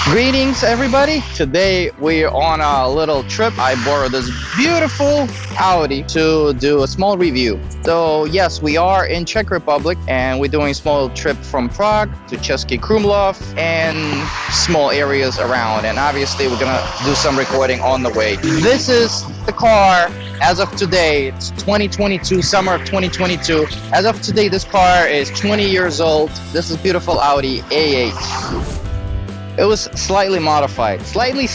Greetings everybody! Today we're on a little trip. I borrowed this beautiful Audi to do a small review. So yes, we are in Czech Republic and we're doing a small trip from Prague to Český Krumlov and small areas around, and obviously we're gonna do some recording on the way. This is the car as of today. It's 2022, summer of 2022. As of today, this car is 20 years old. This is beautiful Audi A8. It was slightly modified, slightly,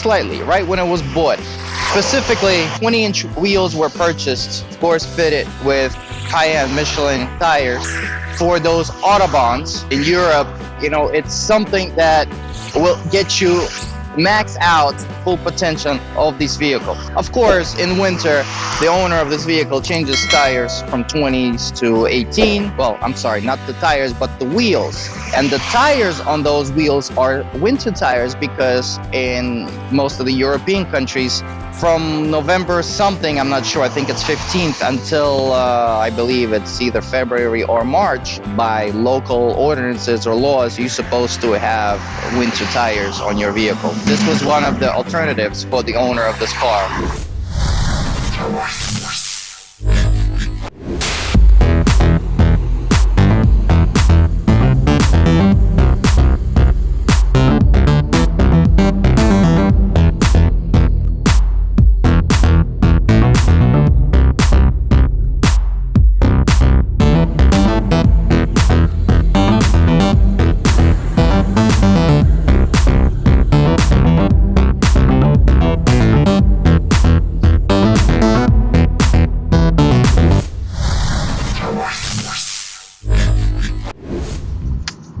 right when it was bought. Specifically, 20-inch wheels were purchased, of course fitted with high-end Michelin tires for those autobahns in Europe. You know, it's something that will get you max out full potential of this vehicle. Of course, in winter, the owner of this vehicle changes tires from 20s to 18. Well, I'm sorry, not the tires, but the wheels. And the tires on those wheels are winter tires because in most of the European countries, from November something, I'm not sure, I think it's 15th, until I believe it's either February or March, by local ordinances or laws, you're supposed to have winter tires on your vehicle. This was one of the alternatives for the owner of this car.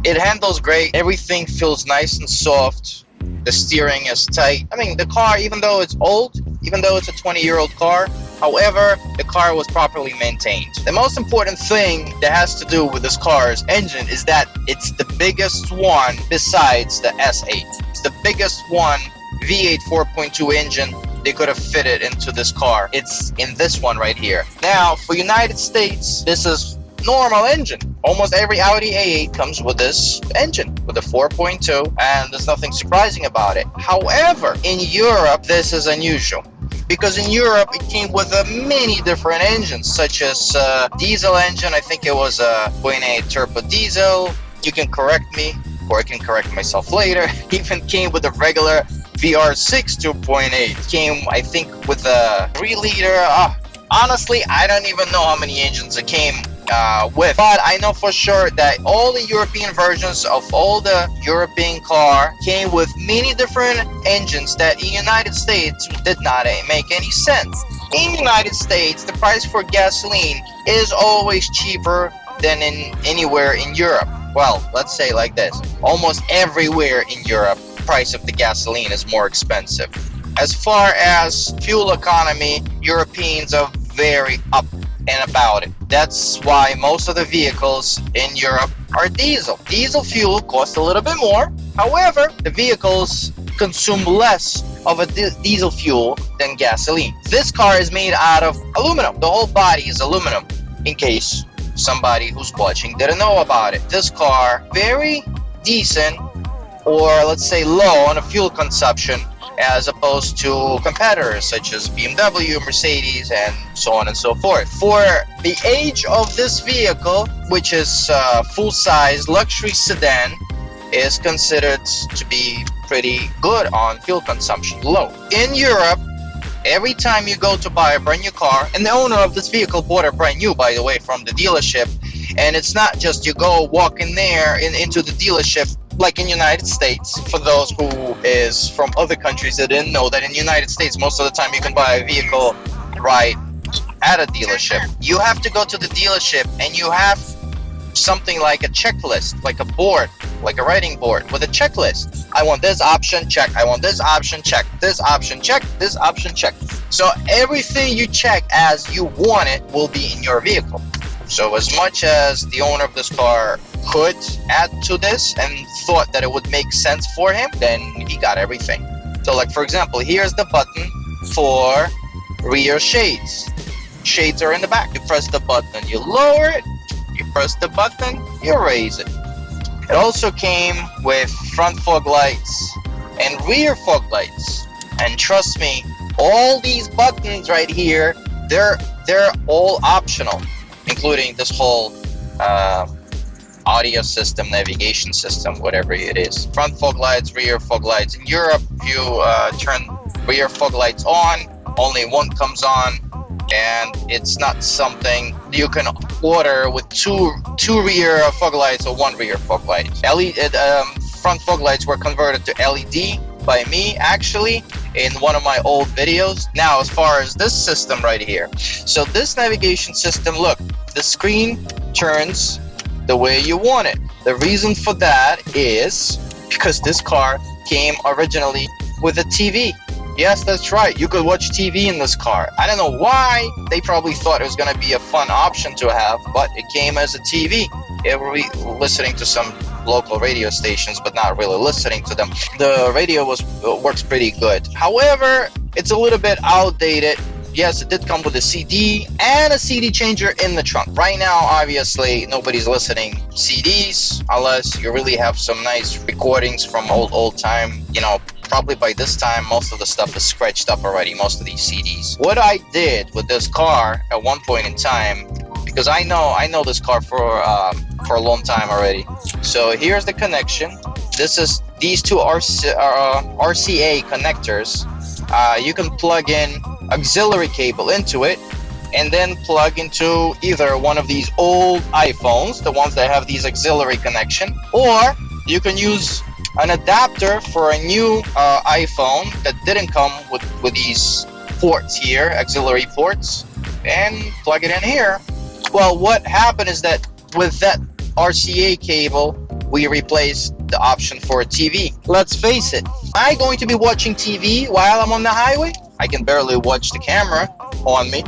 It handles great. Everything feels nice and soft. The steering is tight. I mean, the car, even though it's old, even though it's a 20-year-old car, however, the car was properly maintained. The most important thing that has to do with this car's engine is that it's the biggest one besides the S8. It's the biggest one, V8 4.2 engine they could have fitted into this car. It's in this one right here. Now, for United States, this is normal engine. Almost every Audi A8 comes with this engine, with a 4.2, and there's nothing surprising about it. However, in Europe, this is unusual, because in Europe it came with many different engines, such as diesel engine. I think it was a 0.8 turbo diesel. You can correct me, or I can correct myself later. Even came with a regular VR6 2.8. Came, I think, with a 3-liter. Honestly, I don't even know how many engines it came with, but I know for sure that all the European versions of all the European car came with many different engines that in the United States did not make any sense. In the United States, the price for gasoline is always cheaper than in anywhere in Europe. Well, let's say like this: almost everywhere in Europe, the price of the gasoline is more expensive. As far as fuel economy, Europeans are very up and about it. That's why most of the vehicles in Europe are diesel. Diesel fuel costs a little bit more. However, the vehicles consume less of a diesel fuel than gasoline. This car is made out of aluminum. The whole body is aluminum, in case somebody who's watching didn't know about it. This car, very decent, or let's say low on a fuel consumption, as opposed to competitors such as BMW, Mercedes, and so on and so forth. For the age of this vehicle, which is full-size luxury sedan, is considered to be pretty good on fuel consumption, low. In Europe, every time you go to buy a brand new car, and the owner of this vehicle bought it brand new, by the way, from the dealership, and it's not just you go walk in there into the dealership like in United States. For those who is from other countries that didn't know, that in United States most of the time you can buy a vehicle right at a dealership. You have to go to the dealership and you have something like a checklist, like a board, like a writing board with a checklist. I want this option, check. I want this option, check. This option, check. This option, check. So everything you check as you want it will be in your vehicle. So as much as the owner of this car could add to this and thought that it would make sense for him, then he got everything. So like, for example, here's the button for rear shades. Shades are in the back. You press the button, you lower it, you press the button, you raise it. It also came with front fog lights and rear fog lights. And trust me, all these buttons right here, they're all optional, including this whole audio system, navigation system, whatever it is. Front fog lights, rear fog lights. In Europe, if you turn rear fog lights on, only one comes on, and it's not something you can order with two rear fog lights or one rear fog light. Front fog lights were converted to LED by me, actually, in one of my old videos. Now, as far as this system right here, so this navigation system, look, the screen turns the way you want it. The reason for that is because this car came originally with a TV. Yes, that's right, you could watch TV in this car. I don't know why, they probably thought it was going to be a fun option to have, but it came as a TV. It were listening to some local radio stations, but not really listening to them. The radio works pretty good. However, it's a little bit outdated. Yes, it did come with a CD and a CD changer in the trunk. Right now, obviously, nobody's listening CDs unless you really have some nice recordings from old time. You know, probably by this time, most of the stuff is scratched up already, most of these CDs. What I did with this car at one point in time, because I know this car for a long time already. So here's the connection. This is these two RCA connectors. You can plug in auxiliary cable into it and then plug into either one of these old iPhones, the ones that have these auxiliary connection, or you can use an adapter for a new iPhone that didn't come with these ports here, auxiliary ports, and plug it in here. Well, what happened is that with that RCA cable, we replaced the option for a TV. Let's face it, am I going to be watching TV while I'm on the highway? I can barely watch the camera on me.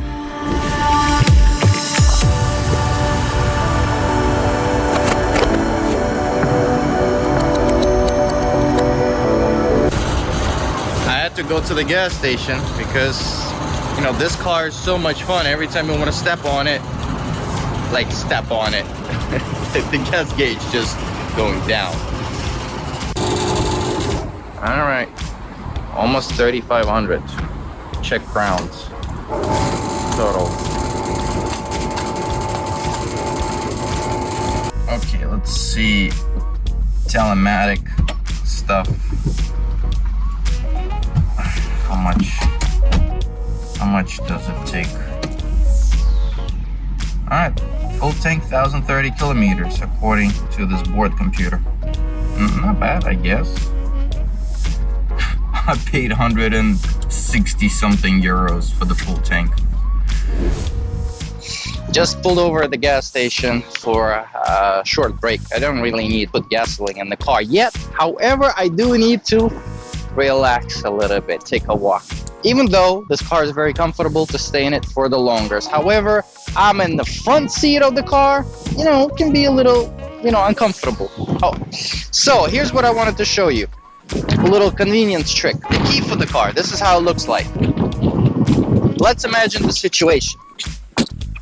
I had to go to the gas station because, you know, this car is so much fun. Every time you want to step on it, the gas gauge just going down. All right, almost 3,500 Czech crowns total. Okay, let's see telematic stuff. How much does it take? All right, full tank 1,030 kilometers according to this board computer. Not bad, I guess. I paid 160 something euros for the full tank. Just pulled over at the gas station for a short break. I don't really need to put gasoline in the car yet. However, I do need to relax a little bit, take a walk. Even though this car is very comfortable to stay in it for the longest. However, I'm in the front seat of the car, you know, it can be a little, you know, uncomfortable. Oh, so here's what I wanted to show you. A little convenience trick. The key for the car. This is how it looks like. Let's imagine the situation.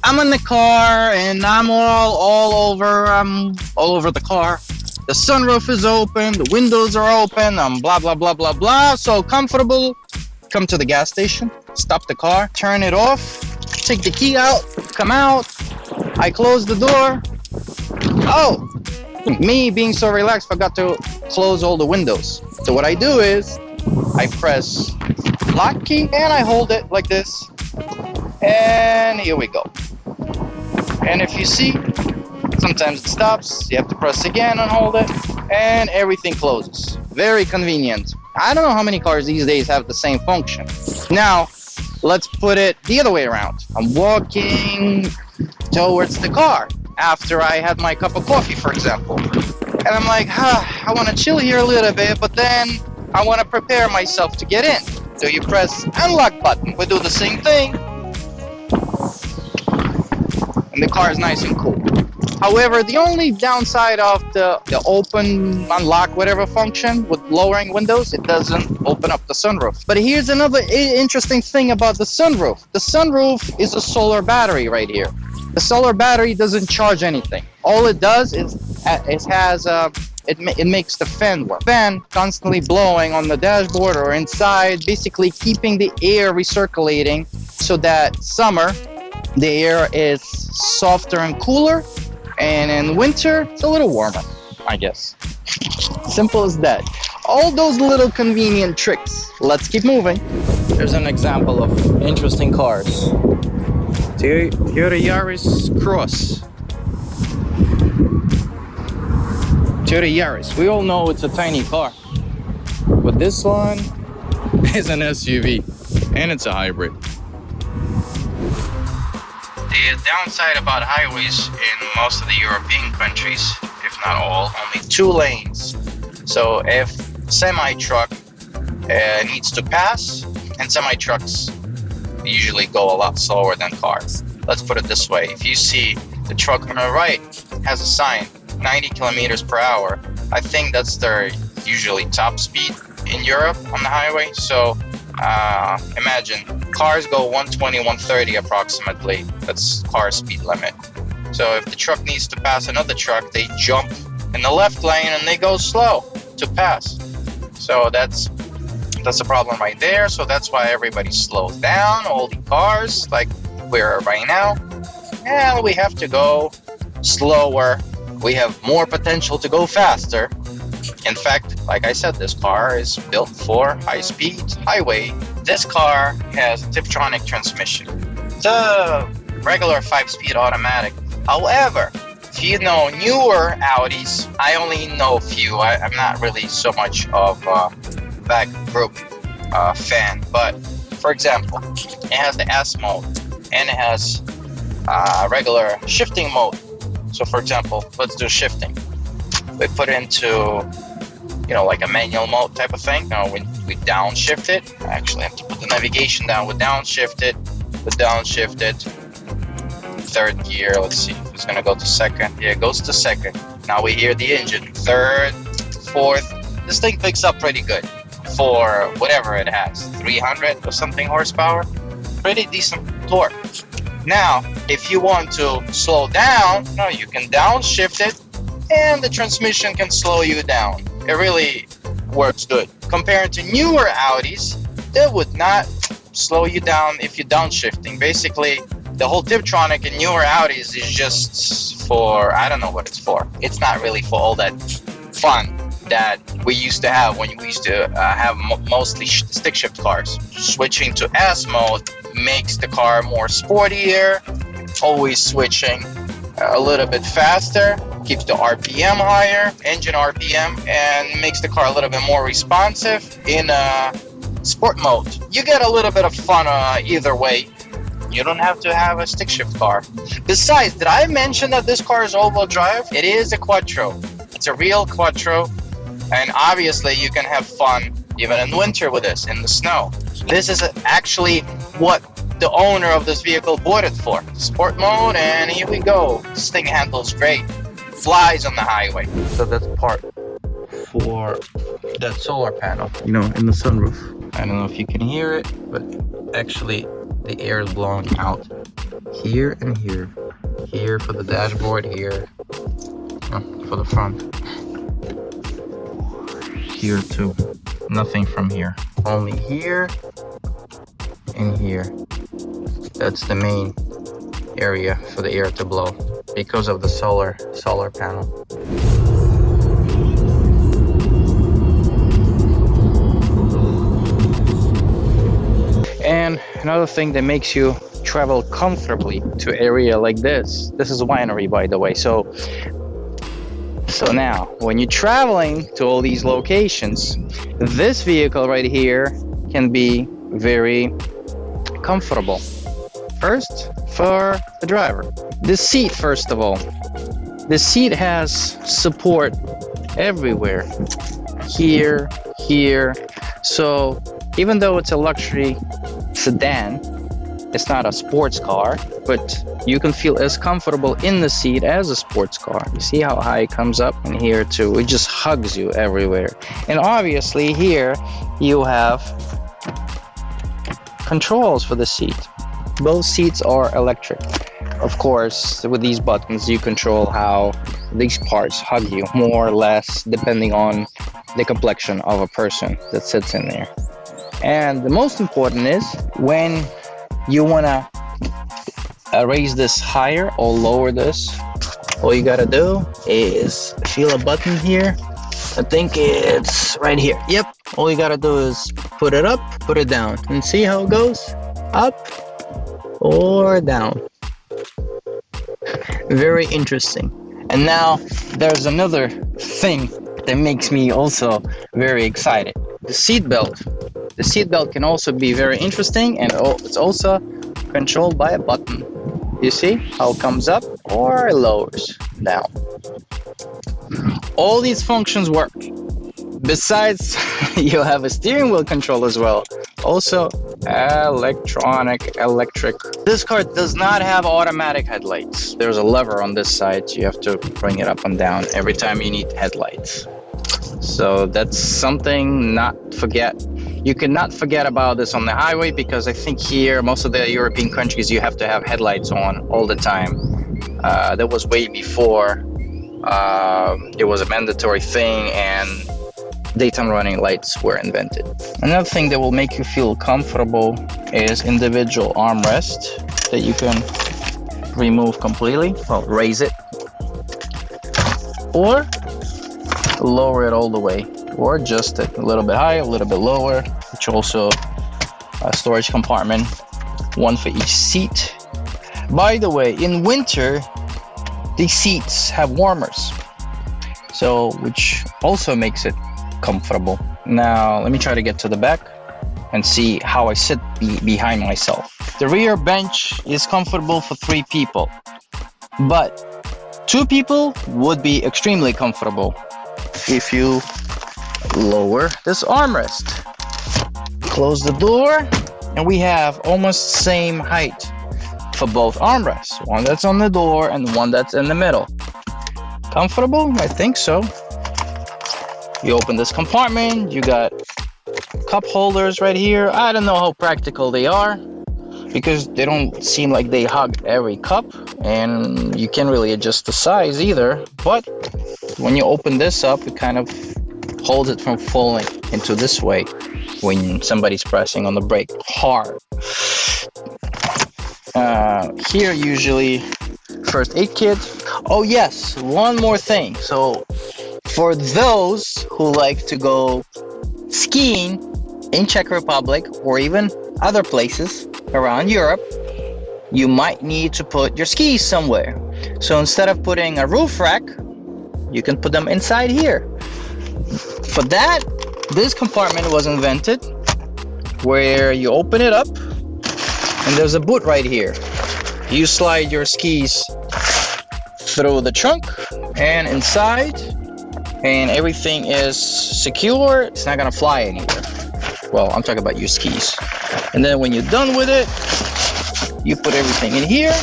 I'm in the car and I'm all over the car. The sunroof is open, the windows are open, I'm blah blah blah blah blah. So comfortable. Come to the gas station, stop the car, turn it off, take the key out, come out. I close the door. Oh, me being so relaxed, forgot to close all the windows. So what I do is I press lock key and I hold it like this. And here we go. And if you see, sometimes it stops. You have to press again and hold it, and everything closes. Very convenient. I don't know how many cars these days have the same function. Now, let's put it the other way around. I'm walking towards the car after I had my cup of coffee, for example. And I'm like, I want to chill here a little bit, but then I want to prepare myself to get in. So you press unlock button. We do the same thing. And the car is nice and cool. However, the only downside of the open, unlock, whatever function with lowering windows, it doesn't open up the sunroof. But here's another interesting thing about the sunroof. The sunroof is a solar battery right here. The solar battery doesn't charge anything. All it does is it makes the fan work. Fan constantly blowing on the dashboard or inside, basically keeping the air recirculating so that summer the air is softer and cooler, and in winter it's a little warmer, I guess. Simple as that. All those little convenient tricks. Let's keep moving. There's an example of interesting cars. Toyota Yaris Cross. Toyota Yaris. We all know it's a tiny car, but this one is an SUV, and it's a hybrid. The downside about highways in most of the European countries, if not all, only 2 lanes. So if semi-truck needs to pass, and semi-trucks usually go a lot slower than cars. Let's put it this way. If you see the truck on the right has a sign, 90 kilometers per hour, I think that's their usually top speed in Europe on the highway. So imagine cars go 120, 130 approximately. That's car speed limit. So if the truck needs to pass another truck, they jump in the left lane and they go slow to pass. So that's a problem right there. So that's why everybody slows down, all the cars, like we're right now. And we have to go slower. We have more potential to go faster. In fact, like I said, this car is built for high-speed highway. This car has a Tiptronic transmission. It's a regular 5-speed automatic. However, if you know newer Audis, I only know a few. I'm not really so much of that group fan. But for example, it has the S mode and it has regular shifting mode. So for example, let's do shifting. We put it into, like a manual mode type of thing. We downshift it. I actually have to put the navigation down. We downshift it. We downshift it. 3rd gear. Let's see if it's gonna go to 2nd. Yeah, it goes to 2nd. Now we hear the engine. 3rd, 4th. This thing picks up pretty good for whatever it has. 300 or something horsepower. Pretty decent torque. Now, if you want to slow down, you can downshift it, and the transmission can slow you down. It really works good. Compared to newer Audis, that would not slow you down if you're downshifting. Basically, the whole Tiptronic in newer Audis is just for, I don't know what it's for. It's not really for all that fun that we used to have when we used to have mostly stick shift cars. Switching to S mode makes the car more sportier, always switching a little bit faster, keeps the RPM higher, engine RPM, and makes the car a little bit more responsive. In sport mode, you get a little bit of fun either way. You don't have to have a stick shift car. Besides, did I mention that this car is all-wheel drive? It is a Quattro. It's a real Quattro, and obviously you can have fun even in winter with this, in the snow. This is actually what the owner of this vehicle bought it for. Sport mode, and here we go. This thing handles great. Flies on the highway. So that's part for that solar panel, in the sunroof. I don't know if you can hear it, but actually the air is blowing out here and here. Here for the dashboard, here for the front. Here too. Nothing from here. Only here and here. That's the main area for the air to blow because of the solar panel. And another thing that makes you travel comfortably to an area like this is a winery, by the way. So now, when you're traveling to all these locations, this vehicle right here can be very comfortable. First, for the driver. The seat, first of all. The seat has support everywhere. Here. So even though it's a luxury sedan, It's not a sports car, but you can feel as comfortable in the seat as a sports car. You see how high it comes up? And here too, it just hugs you everywhere. And obviously here you have controls for the seat. Both seats are electric. Of course, with these buttons, you control how these parts hug you, more or less, depending on the complexion of a person that sits in there. And the most important is when you want to raise this higher or lower this, all you gotta do is feel a button here. I think it's right here. Yep. All you gotta do is put it up, put it down, and see how it goes. Up or down. Very interesting. And now there's another thing that makes me also very excited. The seat belt. The seat belt can also be very interesting, and it's also controlled by a button. You see how it comes up or lowers down. All these functions work. Besides, you have a steering wheel control as well. Also electric. This car does not have automatic headlights. There's a lever on this side, so you have to bring it up and down every time you need headlights. So that's something not forget. You cannot forget about this on the highway, because I think here, most of the European countries, you have to have headlights on all the time. That was way before it was a mandatory thing and daytime running lights were invented. Another thing that will make you feel comfortable is individual armrest that you can remove completely. Well, raise it or lower it all the way, or adjust it a little bit higher, a little bit lower, which also a storage compartment, one for each seat. By the way, in winter, these seats have warmers, so which also makes it comfortable. Now, let me try to get to the back and see how I sit behind myself. The rear bench is comfortable for 3 people, but 2 people would be extremely comfortable if you lower this armrest. Close the door, and we have almost same height for both armrests. One that's on the door and one that's in the middle. Comfortable? I think so. You open this compartment, you got cup holders right here. I don't know how practical they are, because they don't seem like they hug every cup, and you can't really adjust the size either. But when you open this up, it kind of holds it from falling into this way when somebody's pressing on the brake hard. Here usually first aid kit. Oh yes, one more thing. So for those who like to go skiing in Czech Republic or even other places around Europe, you might need to put your skis somewhere. So instead of putting a roof rack, you can put them inside here. For that, this compartment was invented, where you open it up and there's a boot right here. You slide your skis through the trunk and inside, and everything is secure. It's not gonna fly anywhere. Well, I'm talking about your skis. And then when you're done with it, you put everything in here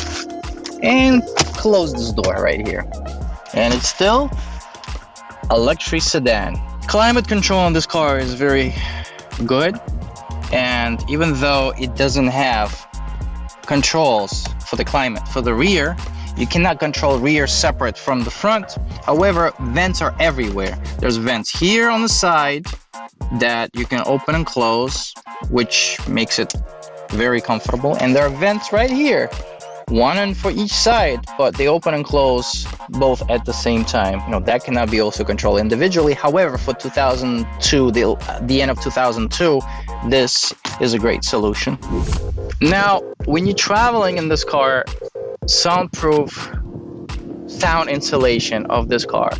and close this door right here. And it's still a luxury sedan. Climate control on this car is very good, and even though it doesn't have controls for the climate for the rear, you cannot control rear separate from the front. However, vents are everywhere. There's vents here on the side that you can open and close, which makes it very comfortable. And there are vents right here, one for each side, but they open and close both at the same time. You know, that cannot be also controlled individually. However, for 2002, the end of 2002, this is a great solution. Now, when you're traveling in this car, soundproof sound insulation of this car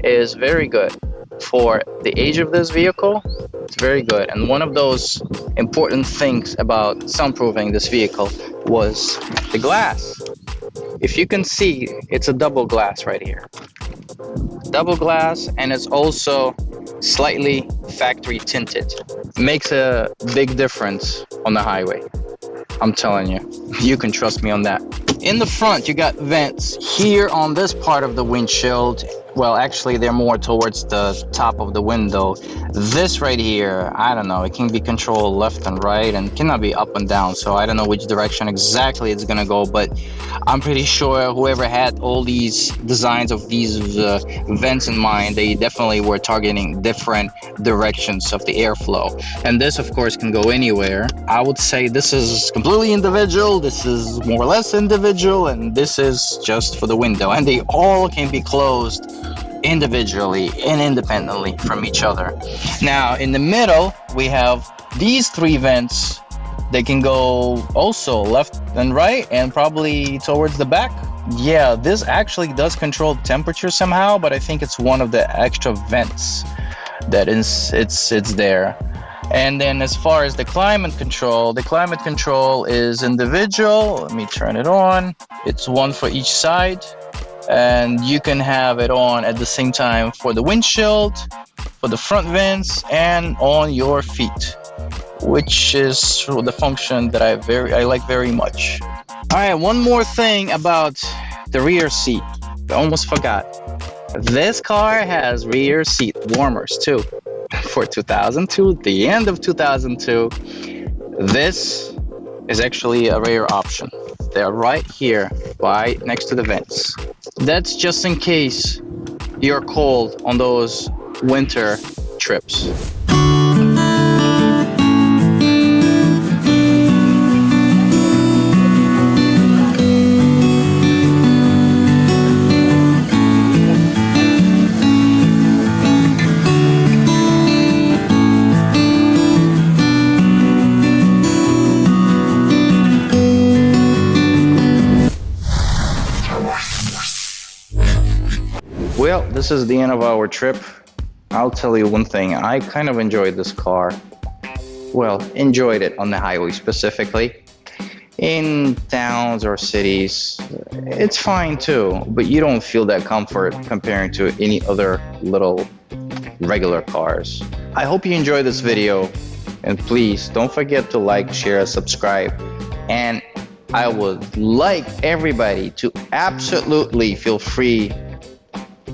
is very good. For the age of this vehicle, it's very good. And one of those important things about soundproofing this vehicle was the glass. If you can see, it's a double glass right here. Double glass, and it's also slightly factory tinted. Makes a big difference on the highway. I'm telling you, you can trust me on that. In the front, you got vents here on this part of the windshield. Well, actually, they're more towards the top of the window. This right here, I don't know, it can be controlled left and right and cannot be up and down. So I don't know which direction exactly it's gonna go, but I'm pretty sure whoever had all these designs of these vents in mind, they definitely were targeting different directions of the airflow. And this, of course, can go anywhere. I would say this is completely individual, this is more or less individual, and this is just for the window. And they all can be closed individually and independently from each other. Now in the middle we have these three vents. They can go also left and right and probably towards the back. Yeah, this actually does control temperature somehow, but I think it's one of the extra vents that is it's there. And then as far as the climate control is individual. Let me turn it on. It's one for each side. And you can have it on at the same time for the windshield, for the front vents, and on your feet, which is the function that I like very much. All right, one more thing about the rear seat. I almost forgot. This car has rear seat warmers too. For 2002, the end of 2002, this is actually a rare option. They're right here, right next to the vents. That's just in case you're cold on those winter trips. Well, this is the end of our trip. I'll tell you one thing, I kind of enjoyed this car. Well, enjoyed it on the highway specifically. In towns or cities, it's fine too, but you don't feel that comfort comparing to any other little regular cars. I hope you enjoyed this video, and please don't forget to like, share, subscribe, and I would like everybody to absolutely feel free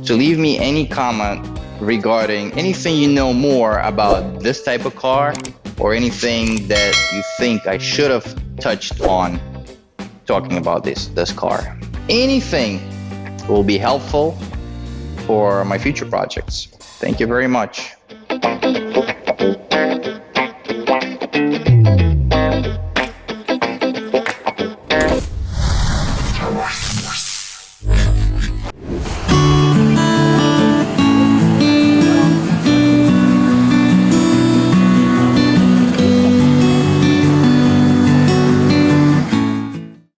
to leave me any comment regarding anything you know more about this type of car or anything that you think I should have touched on talking about this car. Anything will be helpful for my future projects. Thank you very much.